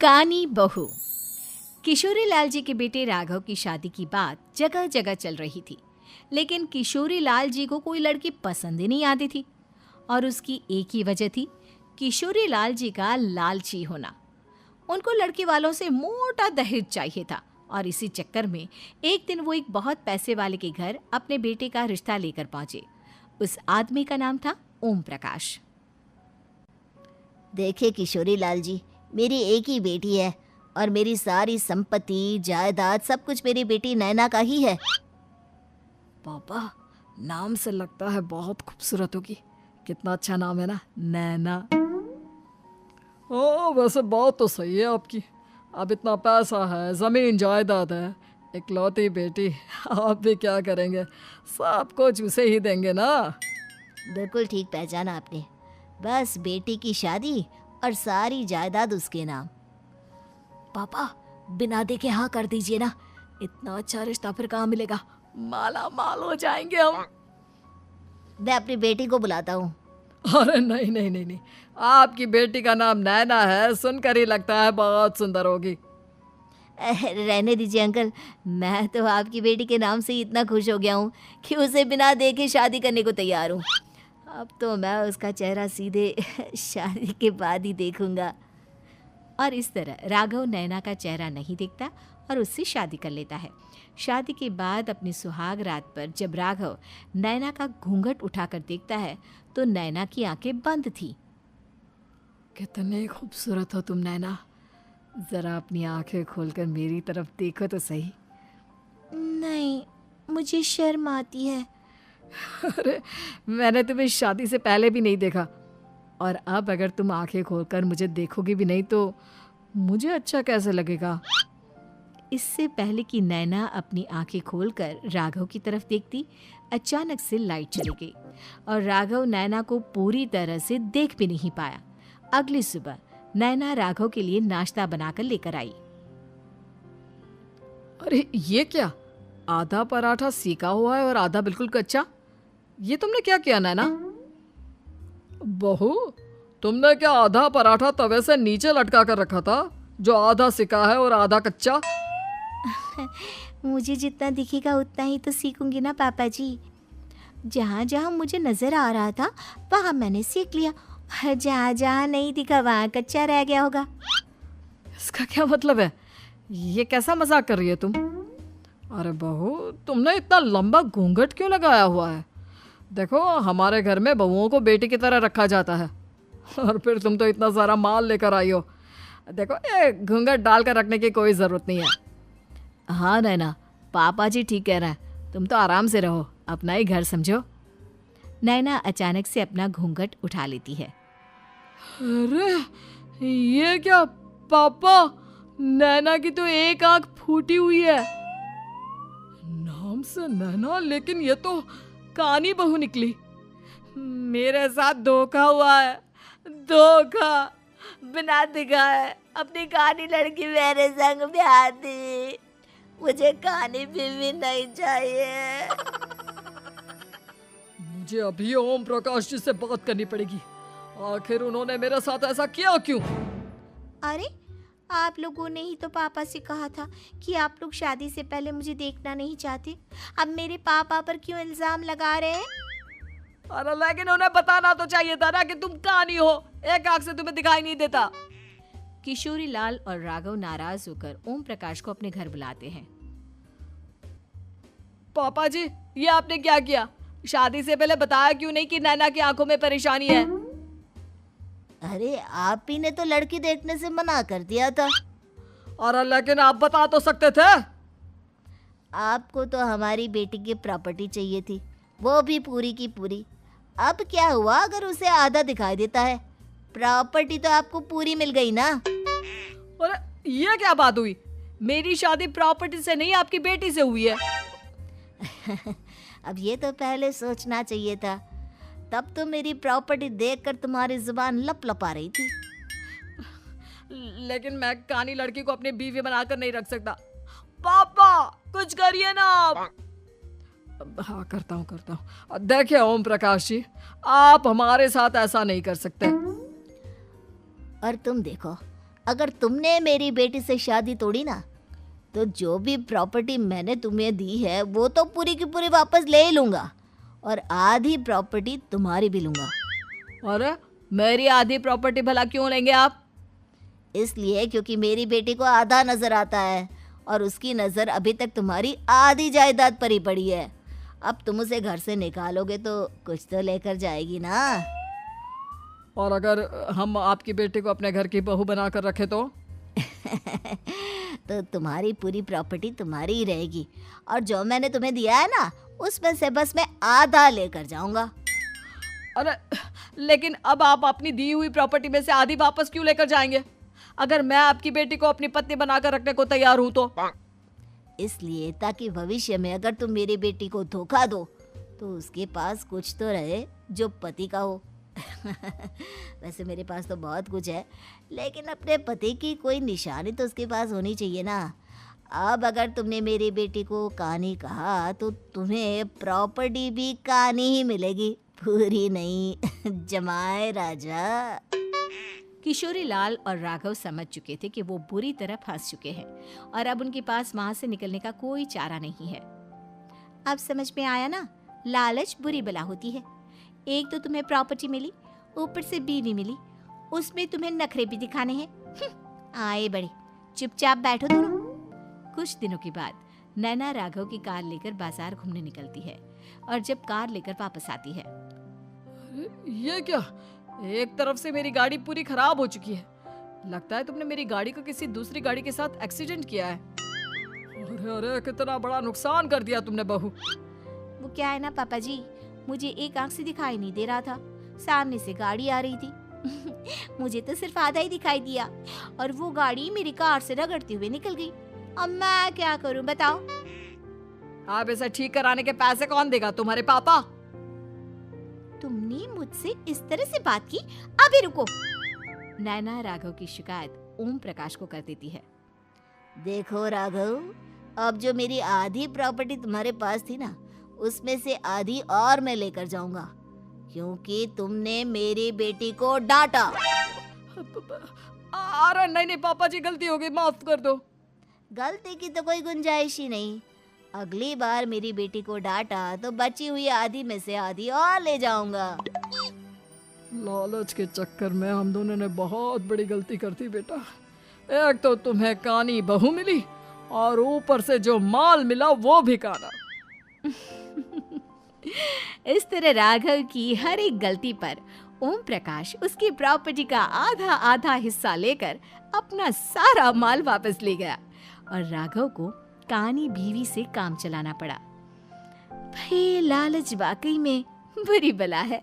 कानी बहू। किशोरी लाल जी के बेटे राघव की शादी की बात जगह जगह चल रही थी, लेकिन किशोरी लाल जी को कोई लड़की पसंद ही नहीं आती थी। और उसकी एक ही वजह थी, किशोरी लाल जी का लालची होना। उनको लड़की वालों से मोटा दहेज चाहिए था और इसी चक्कर में एक दिन वो एक बहुत पैसे वाले के घर अपने बेटे का रिश्ता लेकर पहुंचे। उस आदमी का नाम था ओम प्रकाश। देखिए किशोरी लाल जी, मेरी एक ही बेटी है और मेरी सारी संपत्ति जायदाद सब कुछ मेरी बेटी नैना का ही है। पापा, नाम से लगता है बहुत खूबसूरत होगी। कितना अच्छा नाम है ना, नैना। ओ, वैसे बात तो सही है आपकी। अब इतना पैसा है, जमीन जायदाद है, इकलौती बेटी, आप भी क्या करेंगे? सब कुछ उसे ही देंगे ना। बिल्कुल ठीक पहचाना आपने। बस बेटी की शादी और सारी जायदाद उसके नाम। पापा, बिना देखे हाँ कर दीजिए ना। इतना अच्छा रिश्ता फिर कहाँ मिलेगा? माला माल हो जाएंगे हम। मैं अपनी बेटी को बुलाता हूँ। अरे नहीं नहीं नहीं नहीं, आपकी बेटी का नाम नैना है, सुनकर ही लगता है बहुत सुंदर होगी। रहने दीजिए अंकल, मैं तो आपकी बेटी के नाम से ही इतना खुश हो गया हूँ कि उसे बिना देखे शादी करने को तैयार हूँ। अब तो मैं उसका चेहरा सीधे शादी के बाद ही देखूंगा। और इस तरह राघव नैना का चेहरा नहीं देखता और उससे शादी कर लेता है। शादी के बाद अपनी सुहाग रात पर जब राघव नैना का घूंघट उठाकर देखता है तो नैना की आंखें बंद थी। कितने खूबसूरत हो तुम नैना, जरा अपनी आंखें खोलकर मेरी तरफ देखो तो सही। नहीं, मुझे शर्म आती है। अरे, मैंने तुम्हें शादी से पहले भी नहीं देखा, और अब अगर तुम आंखें खोलकर मुझे देखोगी भी नहीं तो मुझे अच्छा कैसे लगेगा? इससे पहले कि नैना अपनी आंखें खोलकर राघव की तरफ देखती, अचानक से लाइट चली गई और राघव नैना को पूरी तरह से देख भी नहीं पाया। अगली सुबह नैना राघव के लिए नाश्ता बनाकर लेकर आई। अरे ये क्या, आधा पराठा सेका हुआ है और आधा बिल्कुल कच्चा। ये तुमने क्या किया नैना? बहू, तुमने क्या आधा पराठा तवे से नीचे लटका कर रखा था, जो आधा सेका है और आधा कच्चा? मुझे जितना दिखेगा उतना ही तो सीखूंगी ना पापा जी। जहाँ जहाँ मुझे नजर आ रहा था वहाँ मैंने सीख लिया, जहाँ जहाँ नहीं दिखा वहाँ कच्चा रह गया होगा। इसका क्या मतलब है? ये कैसा मजाक कर रही है तुम? अरे बहू, तुमने इतना लंबा घूंघट क्यों लगाया हुआ है? देखो, हमारे घर में बहुओं को बेटी की तरह रखा जाता है, और फिर तुम तो इतना सारा माल लेकर आई हो। देखो, ये घूंघट डालकर रखने की कोई ज़रूरत नहीं है। हाँ नैना, पापा जी ठीक कह रहे हैं, तुम तो आराम से रहो, अपना ही घर समझो। नैना अचानक से अपना घूंघट उठा लेती है। अरे ये क्या पापा, नैना की तो एक आंख फूटी हुई है। नाम से नैना, लेकिन ये तो कानी बहू निकली। मेरे साथ धोखा हुआ है, धोखा। बिना दिखाए अपनी कानी लड़की मेरे संग ब्याह दी। मुझे कानी बीवी नहीं चाहिए। मुझे अभी ओम प्रकाश जी से बात करनी पड़ेगी। आखिर उन्होंने मेरे साथ ऐसा किया क्यों? अरे, आप लोगों ने ही तो पापा से कहा था कि आप लोग शादी से पहले मुझे देखना नहीं चाहते। अब मेरे पापा पर क्यों इल्जाम लगा रहे हैं? अरे लेकिन उन्हें बताना तो चाहिए था ना कि तुम कानी हो, एक आंख से तुम्हें दिखाई नहीं देता। किशोरी लाल और राघव नाराज होकर ओम प्रकाश को अपने घर बुलाते हैं। पापा जी, ये आपने क्या किया? शादी से पहले बताया क्यों नहीं कि नैना की आंखों में परेशानी है? अरे, आप ही ने तो लड़की देखने से मना कर दिया था। अरे लेकिन आप बता तो सकते थे। आपको तो हमारी बेटी की प्रॉपर्टी चाहिए थी, वो भी पूरी की पूरी। अब क्या हुआ अगर उसे आधा दिखाई देता है? प्रॉपर्टी तो आपको पूरी मिल गई ना। अरे ये क्या बात हुई? मेरी शादी प्रॉपर्टी से नहीं, आपकी बेटी से हुई है। अब ये तो पहले सोचना चाहिए था, तब तो मेरी प्रॉपर्टी देखकर तुम्हारी जुबान लप लपा रही थी। लेकिन मैं कानी लड़की को अपनी बीवी बनाकर नहीं रख सकता। पापा, कुछ करिए ना आप। हाँ, करता हूँ। देखिए ओम प्रकाश जी, आप हमारे साथ ऐसा नहीं कर सकते। और तुम देखो, अगर तुमने मेरी बेटी से शादी तोड़ी ना, तो जो भी प्रॉपर्टी मैंने तुम्हें दी है वो तो पूरी की पूरी वापस ले ही लूँगा, और आधी प्रॉपर्टी तुम्हारी भी लूँगा। अरे मेरी आधी प्रॉपर्टी भला क्यों लेंगे आप? इसलिए क्योंकि मेरी बेटी को आधा नज़र आता है और उसकी नज़र अभी तक तुम्हारी आधी जायदाद पर ही पड़ी है। अब तुम उसे घर से निकालोगे तो कुछ तो लेकर जाएगी ना। और अगर हम आपकी बेटी को अपने घर की बहू बना कर रखे तो? तो तुम्हारी पूरी प्रॉपर्टी तुम्हारी ही रहेगी, और जो मैंने तुम्हें दिया है ना, उसमें से बस मैं आधा लेकर जाऊंगा। अरे लेकिन अब आप अपनी दी हुई प्रॉपर्टी में से आधी वापस क्यों लेकर जाएंगे? अगर मैं आपकी बेटी को अपनी पत्नी बनाकर रखने को तैयार हूं तो? इसलिए ताकि भविष्य में अगर तुम मेरी बेटी को धोखा दो तो उसके पास कुछ तो रहे जो पति का हो। वैसे मेरे पास तो बहुत कुछ है, लेकिन अपने पति की कोई निशानी तो उसके पास होनी चाहिए ना। अब अगर तुमने मेरी बेटी को कानी कहा तो तुम्हें प्रॉपर्टी भी कानी ही मिलेगी, पूरी नहीं। जमाए राजा। किशोरी लाल और राघव समझ चुके थे कि वो बुरी तरह फंस चुके हैं और अब उनके पास वहां से निकलने का कोई चारा नहीं है। अब समझ में आया ना, लालच बुरी बला होती है। एक तो तुम्हें प्रॉपर्टी मिली, ऊपर से बीवी मिली, उसमें तुम्हें नखरे भी दिखाने हैं। आए बड़े, चुपचाप बैठो दोनों। कुछ दिनों के बाद नैना राघव की कार लेकर बाजार घूमने निकलती है और जब कार लेकर वापस आती है, ये क्या? एक तरफ से मेरी गाड़ी पूरी खराब हो चुकी है। लगता है तुमने मेरी गाड़ी को किसी दूसरी गाड़ी के साथ एक्सीडेंट किया है। अरे अरे, कितना बड़ा नुकसान कर दिया तुमने बहू। वो क्या है ना पापा जी, मुझे एक आंख से दिखाई नहीं दे रहा था, सामने से गाड़ी आ रही थी। मुझे तो सिर्फ आधा ही दिखाई दिया और वो गाड़ी मेरी कार से रगड़ते हुए निकल गई। अब मैं क्या करूं बताओ? आप इसे ठीक कराने के पैसे कौन देगा? तुम्हारे पापा? तुमने मुझसे इस तरह से बात की? अभी रुको। नैना राघव की शिकायत ओम प्रकाश को कर देती है। देखो राघव, अब जो मेरी आधी प्रॉपर्टी तुम्हारे पास थी ना, उसमें से आधी और मैं लेकर जाऊंगा, क्योंकि तुमने मेरी बेटी को डांटा। अरे नहीं नहीं पापा जी, गलती हो गई, माफ कर दो। गलती की तो कोई गुंजाइश ही नहीं। अगली बार मेरी बेटी को डांटा तो बची हुई आधी में से आधी और ले जाऊंगा। लालच के चक्कर में हम दोनों ने बहुत बड़ी गलती कर दी बेटा। एक तो तुम्हें कानी बहू मिली और ऊपर से जो माल मिला वो भी काना। इस तरह राघव की हर एक गलती पर ओम प्रकाश उसकी प्रॉपर्टी का आधा आधा हिस्सा लेकर अपना सारा माल वापस ले गया और राघव को कानी बीवी से काम चलाना पड़ा। भाई लालच वाकई में बुरी बला है।